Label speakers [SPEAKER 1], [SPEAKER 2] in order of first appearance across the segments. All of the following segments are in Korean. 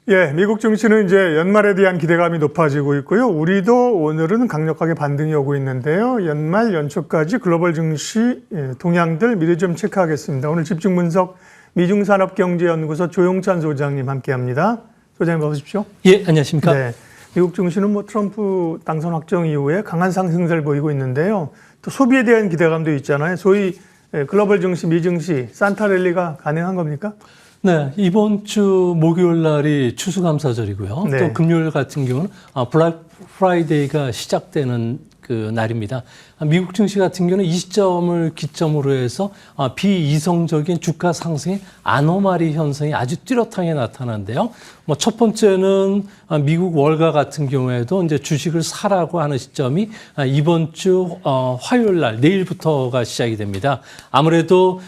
[SPEAKER 1] 예, 미국 증시는 이제 연말에 대한 기대감이 높아지고 있고요. 우리도 오늘은 강력하게 반등이 오고 있는데요. 연말 연초까지 글로벌 증시 동향들 미리 좀 체크하겠습니다. 오늘 집중 분석 미중산업경제연구소 조용찬 소장님 함께합니다. 소장님 어서 오십시오.
[SPEAKER 2] 예, 안녕하십니까.
[SPEAKER 1] 네, 미국 증시는 트럼프 당선 확정 이후에 강한 상승세를 보이고 있는데요. 또 소비에 대한 기대감도 있잖아요. 소위 글로벌 증시, 미증시, 산타랠리가 가능한 겁니까?
[SPEAKER 2] 네, 이번 주 목요일 날이 추수감사절이고요.
[SPEAKER 1] 네.
[SPEAKER 2] 또 금요일 같은 경우는 블랙 프라이데이가 시작되는 그 날입니다. 미국 증시 같은 경우는 이 시점을 기점으로 해서 비이성적인 주가 상승의 아노마리 현상이 아주 뚜렷하게 나타나는데요. 첫 번째는 미국 월가 같은 경우에도 이제 주식을 사라고 하는 시점이 이번 주 화요일 날 내일부터가 시작이 됩니다. 아무래도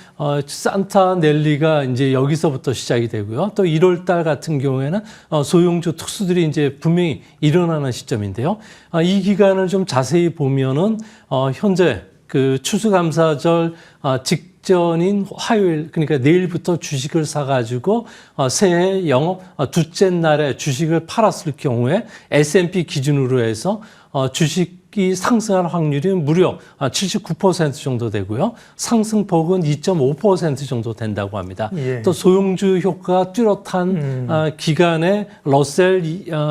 [SPEAKER 2] 산타넬리가 이제 여기서부터 시작이 되고요. 또 1월 달 같은 경우에는 소형주 특수들이 이제 분명히 일어나는 시점인데요. 이 기간을 좀 자세히 보면은 현재 그 추수감사절 직전인 화요일, 그러니까 내일부터 주식을 사가지고 새해 영업 둘째 날에 주식을 팔았을 경우에 S&P 기준으로 해서 주식이 상승할 확률이 무려 79% 정도 되고요. 상승폭은 2.5% 정도 된다고 합니다.
[SPEAKER 1] 예.
[SPEAKER 2] 또 소형주 효과가 뚜렷한 기간에 러셀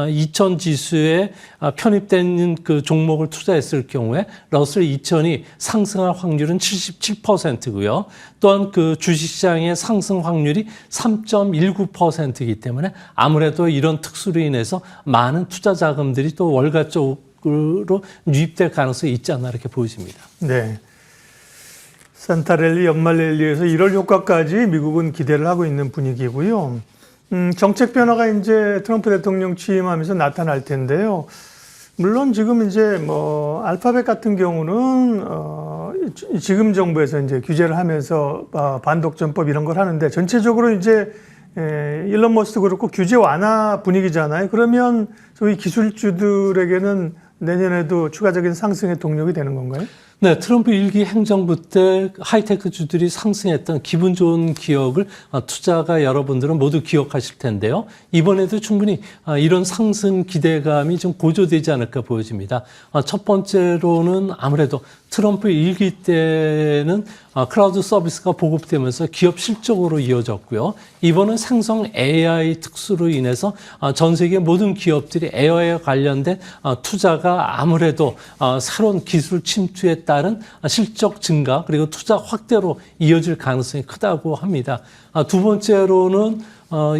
[SPEAKER 2] 2000 지수에 편입된 그 종목을 투자했을 경우에 러셀 2000이 상승할 확률은 77%고요. 또한 그 주식시장의 상승 확률이 3.19%이기 때문에 아무래도 이런 특수로 인해서 많은 투자 자금들이 또 월가 쪽으로 유입될 가능성이 있지 않나 이렇게 보여집니다.
[SPEAKER 1] 네. 산타랠리, 연말랠리에서 1월 효과까지 미국은 기대를 하고 있는 분위기고요. 정책 변화가 이제 트럼프 대통령 취임하면서 나타날 텐데요. 물론 지금 이제 알파벳 같은 경우는 지금 정부에서 이제 규제를 하면서 반독점법 이런 걸 하는데 전체적으로 이제 일론 머스크 그렇고 규제 완화 분위기잖아요. 그러면 소위 기술주들에게는 내년에도 추가적인 상승의 동력이 되는 건가요?
[SPEAKER 2] 네, 트럼프 1기 행정부 때 하이테크 주들이 상승했던 기분 좋은 기억을 투자가 여러분들은 모두 기억하실 텐데요. 이번에도 충분히 이런 상승 기대감이 좀 고조되지 않을까 보여집니다. 첫 번째로는 아무래도 트럼프 1기 때는 클라우드 서비스가 보급되면서 기업 실적으로 이어졌고요. 이번은 생성 AI 특수로 인해서 전 세계 모든 기업들이 AI에 관련된 투자가 아무래도 새로운 기술 침투에 따른 실적 증가 그리고 투자 확대로 이어질 가능성이 크다고 합니다. 두 번째로는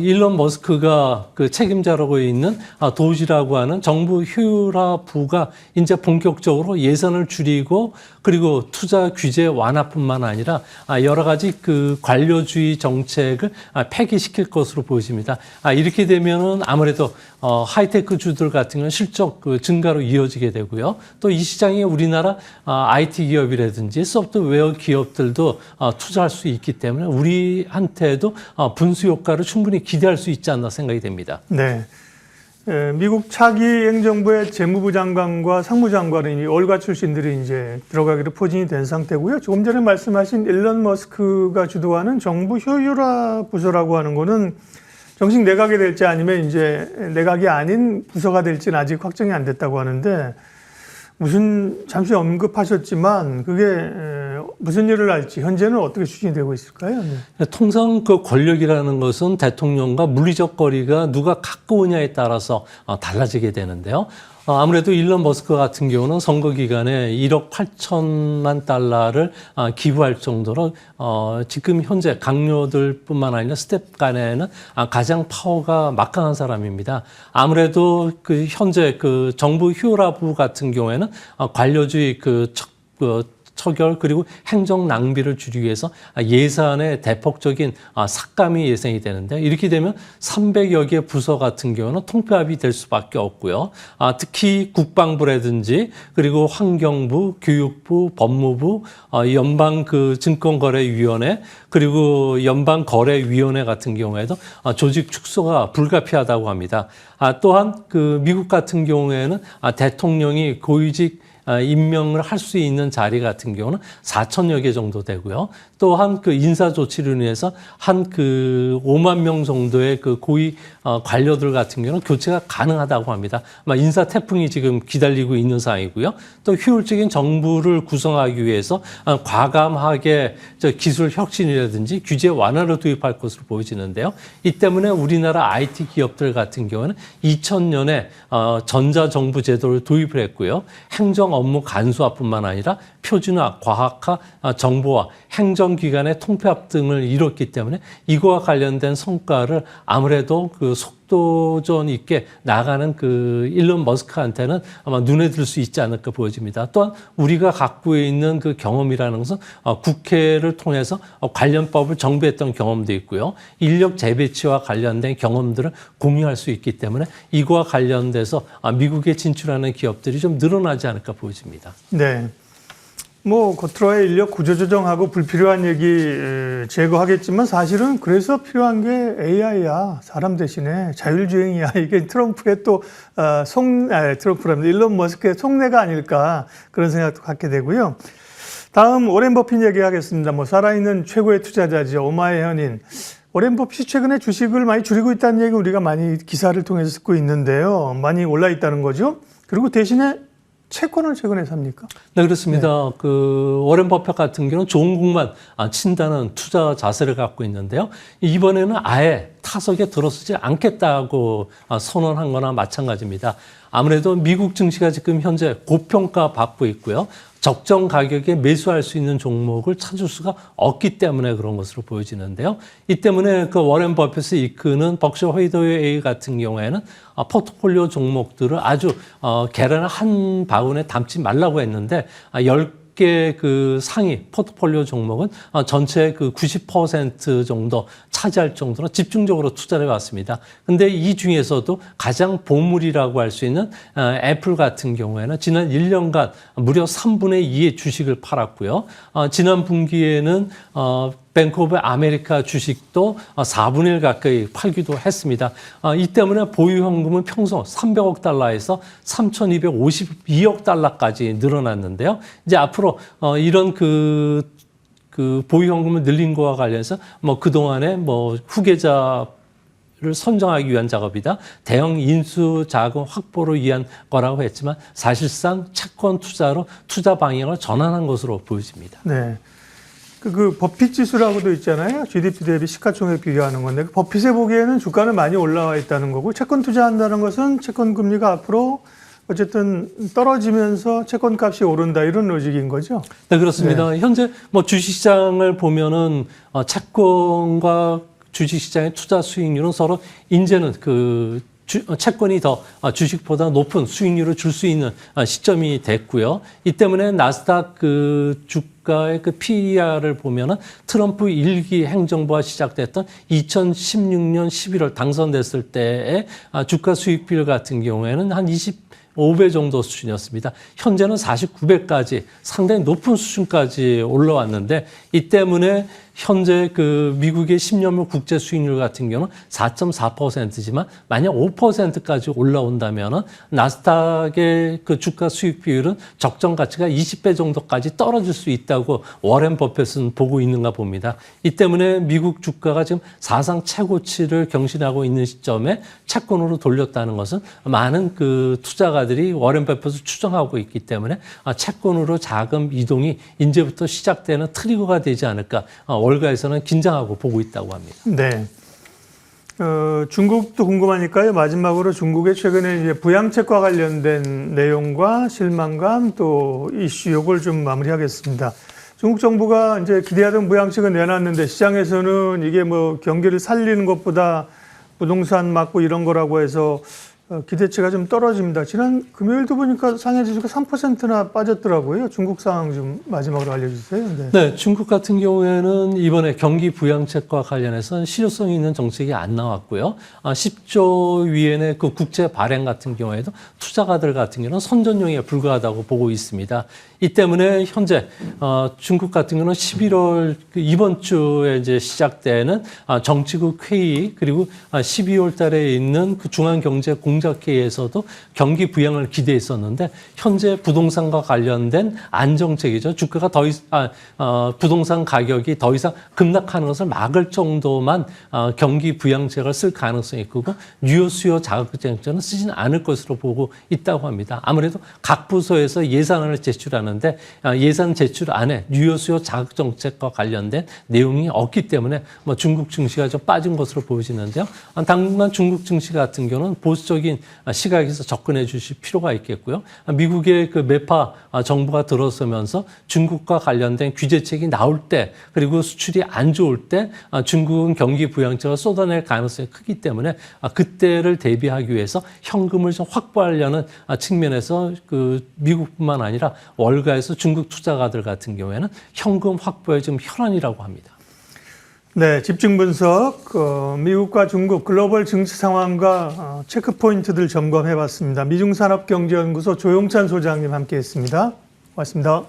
[SPEAKER 2] 일론 머스크가 그 책임자라고 있는 도지라고 하는 정부 효율화부가 이제 본격적으로 예산을 줄이고 그리고 투자 규제 완화뿐만 아니라 여러 가지 그 관료주의 정책을 폐기시킬 것으로 보여집니다. 이렇게 되면은 아무래도 하이테크 주들 같은 경우는 실적 그 증가로 이어지게 되고요. 또 이 시장에 우리나라 IT 기업이라든지 소프트웨어 기업들도 투자할 수 있기 때문에 우리한테도 분수 효과를 충분히 기대할 수 있지 않나 생각이 됩니다.
[SPEAKER 1] 네. 미국 차기 행정부의 재무부 장관과 상무장관은 이 월가 출신들이 이제 들어가기로 포진이 된 상태고요. 조금 전에 말씀하신 일론 머스크가 주도하는 정부 효율화 부서라고 하는 거는 정식 내각이 될지 아니면 이제 내각이 아닌 부서가 될지는 아직 확정이 안 됐다고 하는데 잠시 언급하셨지만 그게 무슨 일을 할지 현재는 어떻게 추진이 되고 있을까요?
[SPEAKER 2] 네. 통상 그 권력이라는 것은 대통령과 물리적 거리가 누가 가까우냐에 따라서 달라지게 되는데요. 아무래도 일론 머스크 같은 경우는 선거 기간에 1억 8천만 달러를 기부할 정도로 지금 현재 강요들뿐만 아니라 스텝 간에는 가장 파워가 막강한 사람입니다. 아무래도 그 현재 그 정부 효율화부 같은 경우에는 관료주의 처결 그리고 행정 낭비를 줄이기 위해서 예산의 대폭적인 삭감이 예상이 되는데 이렇게 되면 300여 개 부서 같은 경우는 통폐합이 될 수밖에 없고요. 특히 국방부라든지 그리고 환경부, 교육부, 법무부, 연방 그 증권거래위원회 그리고 연방거래위원회 같은 경우에도 조직 축소가 불가피하다고 합니다. 또한 그 미국 같은 경우에는 대통령이 고위직 임명을 할 수 있는 자리 같은 경우는 4천여 개 정도 되고요. 또한 그 인사 조치로 인해서 한 그 5만 명 정도의 그 고위 관료들 같은 경우는 교체가 가능하다고 합니다. 아마 인사 태풍이 지금 기다리고 있는 상황이고요. 또 효율적인 정부를 구성하기 위해서 과감하게 기술 혁신이라든지 규제 완화를 도입할 것으로 보여지는데요. 이 때문에 우리나라 IT 기업들 같은 경우는 2000년에 전자정부 제도를 도입을 했고요. 행정 업무 간소화뿐만 아니라 표준화, 과학화, 정보화, 행정기관의 통폐합 등을 이뤘기 때문에 이거와 관련된 성과를 아무래도 그 속도전 있게 나가는 그 일론 머스크한테는 아마 눈에 들 수 있지 않을까 보여집니다. 또한 우리가 갖고 있는 그 경험이라는 것은 국회를 통해서 관련법을 정비했던 경험도 있고요. 인력 재배치와 관련된 경험들을 공유할 수 있기 때문에 이거와 관련돼서 미국에 진출하는 기업들이 좀 늘어나지 않을까 보여집니다.
[SPEAKER 1] 네. 뭐 겉으로의 인력 구조조정하고 불필요한 얘기 제거하겠지만 사실은 그래서 필요한 게 AI야. 사람 대신에 자율주행이야. 이게 트럼프의 또 트럼프라면 일론 머스크의 속내가 아닐까 그런 생각도 갖게 되고요. 다음 오렌 버핏 얘기하겠습니다. 뭐 살아있는 최고의 투자자죠. 오마의 현인. 오렌 버핏이 최근에 주식을 많이 줄이고 있다는 얘기 우리가 많이 기사를 통해서 듣고 있는데요. 많이 올라 있다는 거죠. 그리고 대신에 채권을 최근에 삽니까?
[SPEAKER 2] 네, 그렇습니다. 그 워렌 버핏 같은 경우는 좋은 국만 친다는 투자 자세를 갖고 있는데요. 이번에는 아예 타석에 들어서지 않겠다고 선언한 거나 마찬가지입니다. 아무래도 미국 증시가 지금 현재 고평가 받고 있고요. 적정 가격에 매수할 수 있는 종목을 찾을 수가 없기 때문에 그런 것으로 보여지는데요. 이 때문에 그 워렌 버핏이 이끄는 벅셔 헤이더웨이 같은 경우에는 포트폴리오 종목들을 아주 계란 한 바구니에 담지 말라고 했는데 10개 그 상위 포트폴리오 종목은 전체 그 90% 정도 차지할 정도로 집중적으로 투자를 해왔습니다. 근데 이 중에서도 가장 보물이라고 할 수 있는 애플 같은 경우에는 지난 1년간 무려 3분의 2의 주식을 팔았고요. 지난 분기에는 뱅크 오브 아메리카 주식도 4분의 1 가까이 팔기도 했습니다. 이 때문에 보유 현금은 평소 300억 달러에서 3,252억 달러까지 늘어났는데요. 이제 앞으로 이런 그 보유 현금을 늘린 거와 관련해서 뭐 그동안에 뭐 후계자를 선정하기 위한 작업이다. 대형 인수 자금 확보를 위한 거라고 했지만 사실상 채권 투자로 투자 방향을 전환한 것으로 보여집니다.
[SPEAKER 1] 네. 그 버핏 지수라고도 있잖아요. GDP 대비 시가총액 비교하는 건데 그 버핏에 보기에는 주가는 많이 올라와 있다는 거고 채권 투자한다는 것은 채권 금리가 앞으로 어쨌든 떨어지면서 채권 값이 오른다 이런 로직인 거죠.
[SPEAKER 2] 네, 그렇습니다. 네. 현재 뭐 주식시장을 보면은 채권과 주식시장의 투자 수익률은 서로 이제는 채권이 더 주식보다 높은 수익률을 줄 수 있는 시점이 됐고요. 이 때문에 나스닥 주가의 PER을 보면은 트럼프 1기 행정부가 시작됐던 2016년 11월 당선됐을 때의 주가 수익 비율 같은 경우에는 한 25배 정도 수준이었습니다. 현재는 49배까지 상당히 높은 수준까지 올라왔는데 이 때문에 현재 미국의 10년물 국제 수익률 같은 경우는 4.4%지만 만약 5%까지 올라온다면은 나스닥의 주가 수익 비율은 적정 가치가 20배 정도까지 떨어질 수 있다고 워렌 버핏은 보고 있는가 봅니다. 이 때문에 미국 주가가 지금 사상 최고치를 경신하고 있는 시점에 채권으로 돌렸다는 것은 많은 투자가들이 워렌 버핏을 추정하고 있기 때문에 채권으로 자금 이동이 이제부터 시작되는 트리거가 되지 않을까 월가에서는 긴장하고 보고 있다고 합니다.
[SPEAKER 1] 네. 중국도 궁금하니까요. 마지막으로 중국의 최근에 이제 부양책과 관련된 내용과 실망감 또 이슈 요걸 좀 마무리하겠습니다. 중국 정부가 이제 기대하던 부양책을 내놨는데 시장에서는 이게 뭐 경기를 살리는 것보다 부동산 맞고 이런 거라고 해서 기대치가 좀 떨어집니다. 지난 금요일도 보니까 상해 지수가 3%나 빠졌더라고요. 중국 상황 좀 마지막으로 알려주세요. 네.
[SPEAKER 2] 네, 중국 같은 경우에는 이번에 경기 부양책과 관련해서 실효성 있는 정책이 안 나왔고요. 10조 위엔의 그 국제 발행 같은 경우에도 투자가들 같은 경우는 선전용에 불과하다고 보고 있습니다. 이 때문에 현재 중국 같은 경우는 11월 이번 주에 이제 시작되는 정치국 회의 그리고 12월 달에 있는 그 중앙경제공작회의에서도 경기 부양을 기대했었는데 현재 부동산과 관련된 안정책이죠. 주가가 부동산 가격이 더 이상 급락하는 것을 막을 정도만 경기 부양책을 쓸 가능성이 크고 유효 수요 자극정책은 쓰지는 않을 것으로 보고 있다고 합니다. 아무래도 각 부서에서 예산을 제출하는데 예산 제출 안에 유효 수요 자극 정책과 관련된 내용이 없기 때문에 중국 증시가 좀 빠진 것으로 보여지는데요. 당분간 중국 증시 같은 경우는 보수적인 시각에서 접근해 주실 필요가 있겠고요. 미국의 그 매파 정부가 들어서면서 중국과 관련된 규제책이 나올 때 그리고 수출이 안 좋을 때 중국은 경기 부양책을 쏟아낼 가능성이 크기 때문에 그때를 대비하기 위해서 현금을 좀 확보하려는 측면에서 그 미국뿐만 아니라 월가에서 중국 투자가들 같은 경우에는 현금 확보에 좀 혈안이라고 합니다.
[SPEAKER 1] 네, 집중 분석, 미국과 중국 글로벌 증시 상황과 체크 포인트들 점검해 봤습니다. 미중산업경제연구소 조용찬 소장님 함께했습니다. 고맙습니다.